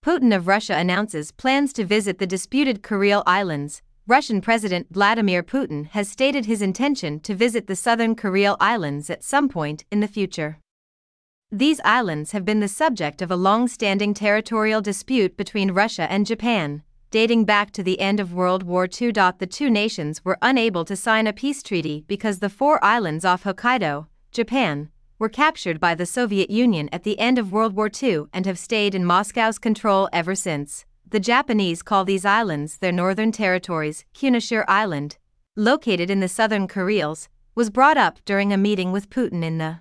Putin of Russia announces plans to visit the disputed Kuril Islands. Russian President Vladimir Putin has stated his intention to visit the southern Kuril Islands at some point in the future. These islands have been the subject of a long-standing territorial dispute between Russia and Japan, dating back to the end of World War II. The two nations were unable to sign a peace treaty because the 4 islands off Hokkaido, Japan, were captured by the Soviet Union at the end of World War II and have stayed in Moscow's control ever since. The Japanese call these islands their northern territories. Kunashir Island, located in the southern Kurils, was brought up during a meeting with Putin in the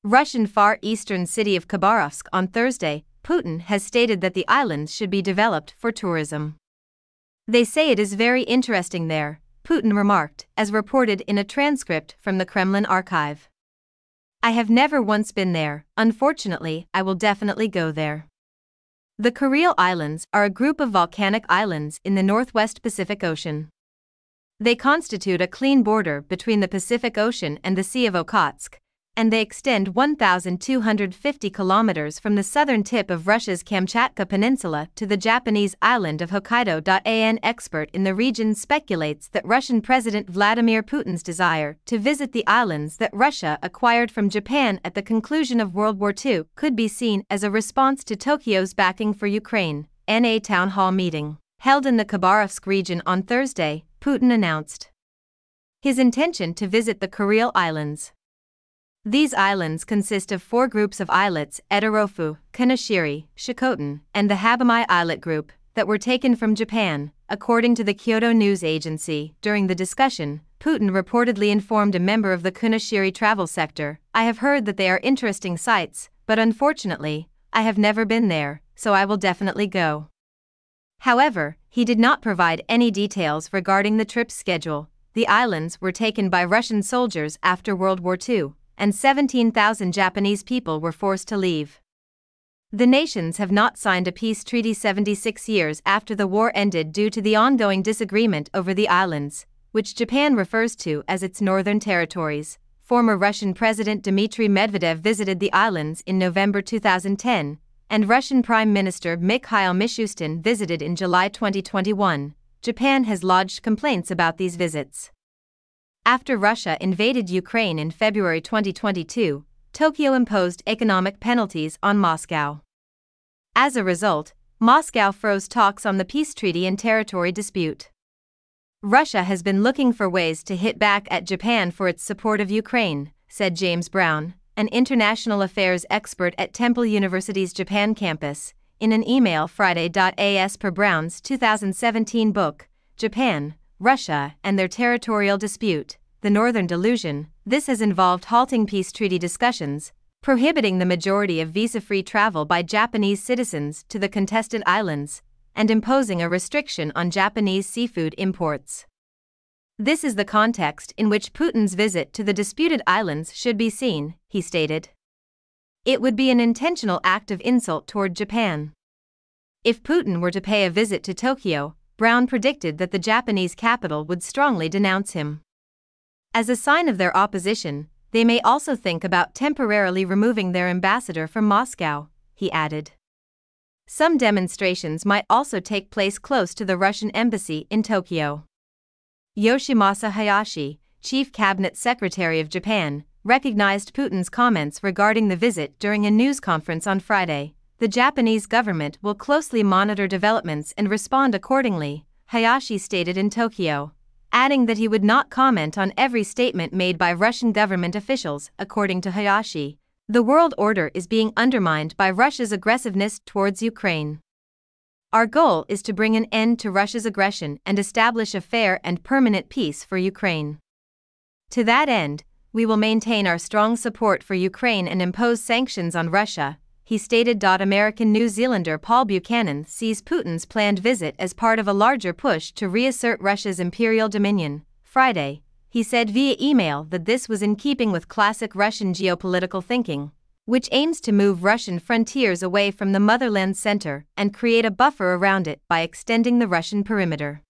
Russian far eastern city of Khabarovsk on Thursday. Putin has stated that the islands should be developed for tourism. "They say it is very interesting there," Putin remarked, as reported in a transcript from the Kremlin archive. "I have never once been there. Unfortunately, I will definitely go there." The Kuril Islands are a group of volcanic islands in the northwest Pacific Ocean. They constitute a clean border between the Pacific Ocean and the Sea of Okhotsk, and they extend 1,250 kilometers from the southern tip of Russia's Kamchatka Peninsula to the Japanese island of Hokkaido. An expert in the region speculates that Russian President Vladimir Putin's desire to visit the islands that Russia acquired from Japan at the conclusion of World War II could be seen as a response to Tokyo's backing for Ukraine. In a town hall meeting held in the Khabarovsk region on Thursday, Putin announced his intention to visit the Kuril Islands. These islands consist of 4 groups of islets: Etarofu, Kanashiri, Shikotan, and the Habamai Islet Group, that were taken from Japan, according to the Kyoto News Agency. During the discussion, Putin reportedly informed a member of the Kunashiri travel sector, "I have heard that they are interesting sites, but unfortunately, I have never been there, so I will definitely go." However, he did not provide any details regarding the trip's schedule. The islands were taken by Russian soldiers after World War II, and 17,000 Japanese people were forced to leave. The nations have not signed a peace treaty 76 years after the war ended due to the ongoing disagreement over the islands, which Japan refers to as its northern territories. Former Russian President Dmitry Medvedev visited the islands in November 2010, and Russian Prime Minister Mikhail Mishustin visited in July 2021. Japan has lodged complaints about these visits. After Russia invaded Ukraine in February 2022, Tokyo imposed economic penalties on Moscow. As a result, Moscow froze talks on the peace treaty and territory dispute. Russia has been looking for ways to hit back at Japan for its support of Ukraine, said James Brown, an international affairs expert at Temple University's Japan campus, in an email Friday. As per Brown's 2017 book, Japan, Russia, and Their Territorial Dispute, The Northern Delusion, this has involved halting peace treaty discussions, prohibiting the majority of visa-free travel by Japanese citizens to the contested islands, and imposing a restriction on Japanese seafood imports. "This is the context in which Putin's visit to the disputed islands should be seen," he stated. "It would be an intentional act of insult toward Japan." If Putin were to pay a visit to Tokyo, Brown predicted that the Japanese capital would strongly denounce him. As a sign of their opposition, they may also think about temporarily removing their ambassador from Moscow, he added. Some demonstrations might also take place close to the Russian embassy in Tokyo. Yoshimasa Hayashi, Chief Cabinet Secretary of Japan, recognized Putin's comments regarding the visit during a news conference on Friday. "The Japanese government will closely monitor developments and respond accordingly," Hayashi stated in Tokyo, adding that he would not comment on every statement made by Russian government officials. According to Hayashi, "The world order is being undermined by Russia's aggressiveness towards Ukraine. Our goal is to bring an end to Russia's aggression and establish a fair and permanent peace for Ukraine. To that end, we will maintain our strong support for Ukraine and impose sanctions on Russia," he stated. American New Zealander Paul Buchanan sees Putin's planned visit as part of a larger push to reassert Russia's imperial dominion. Friday, he said via email that this was in keeping with classic Russian geopolitical thinking, which aims to move Russian frontiers away from the motherland's center and create a buffer around it by extending the Russian perimeter.